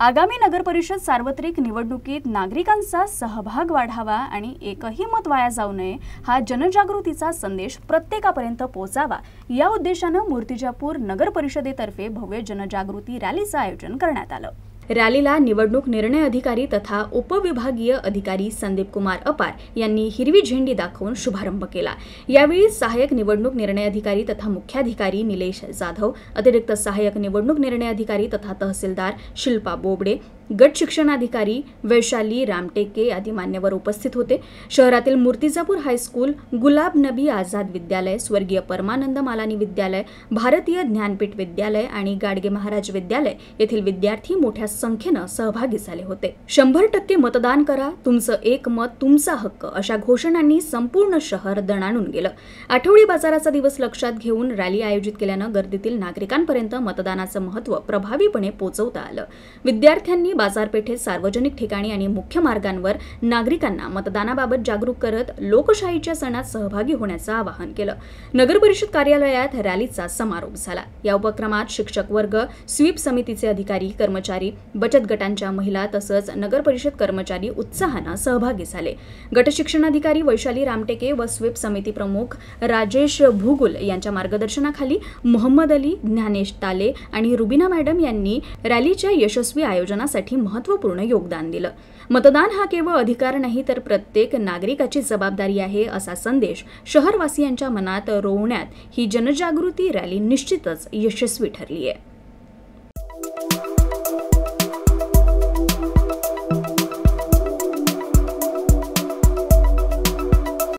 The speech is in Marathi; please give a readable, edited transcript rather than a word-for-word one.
आगामी नगरपरिषद सार्वत्रिक निवडणुकीत नागरिकांचा सहभाग वाढावा आणि एकही मत वाया जाऊ नये हा जनजागृतीचा संदेश प्रत्येकापर्यंत पोहोचावा या उद्देशाने मूर्तिजापूर नगरपरिषदेतर्फे भव्य जनजागृती रॅलीचे आयोजन करण्यात आलं। रॅलीला निवडणूक निर्णय अधिकारी तथा उपविभागीय अधिकारी संदीप कुमार अपार यांनी हिरवी झेंडी दाखवून शुभारंभ केला। यावेळी सहाय्यक निवडणूक निर्णय अधिकारी तथा मुख्याधिकारी निलेश जाधव, अतिरिक्त सहाय्यक निवडणूक निर्णय अधिकारी तथा तहसीलदार शिल्पा बोबडे, गट शिक्षणाधिकारी वैशाली रामटेके आदी मान्यवर उपस्थित होते। शहरातील मूर्तिजापूर हायस्कूल, गुलाब नबी आझाद विद्यालय, स्वर्गीय परमानंद मालानी विद्यालय, भारतीय ज्ञानपीठ विद्यालय आणि गाडगे महाराज विद्यालय येथील विद्यार्थी मोठ्या संख्येने सहभागी झाले होते। 100% मतदान करा, तुमचं एक मत तुमचा हक्क अशा घोषणांनी संपूर्ण शहर दणाणून गेलं। आठवडी बाजाराचा दिवस लक्षात घेऊन रॅली आयोजित केल्यानं गर्दीतील नागरिकांपर्यंत मतदानाचं महत्त्व प्रभावीपणे पोहोचवता आलं। विद्यार्थ्यांनी बाजारपेठेत, सार्वजनिक ठिकाणी आणि मुख्य मार्गांवर नागरिकांना मतदानाबाबत जागरूक करत लोकशाहीच्या सणात सहभागी होण्याचं आवाहन केलं। नगरपरिषद कार्यालयात रॅलीचा समारोप झाला। या उपक्रमात शिक्षक वर्ग, स्वीप समितीचे अधिकारी, कर्मचारी, बचत गटांच्या महिला तसंच नगरपरिषद कर्मचारी उत्साहाने सहभागी झाले। गट शिक्षणाधिकारी वैशाली रामटेके व स्वीप समिती प्रमुख राजेश भुगुल यांच्या मार्गदर्शनाखाली मोहम्मद अली, ज्ञानेश ताले आणि रुबिना मॅडम यांनी रॅलीच्या यशस्वी आयोजनासाठी महत्त्वपूर्ण योगदान दिलं। मतदान हा केवळ अधिकार नाही तर प्रत्येक नागरिकाची जबाबदारी आहे असा संदेश शहरवासियांच्या मनात रोवण्यात ही जनजागृती रॅली निश्चितच यशस्वी ठरली आहे।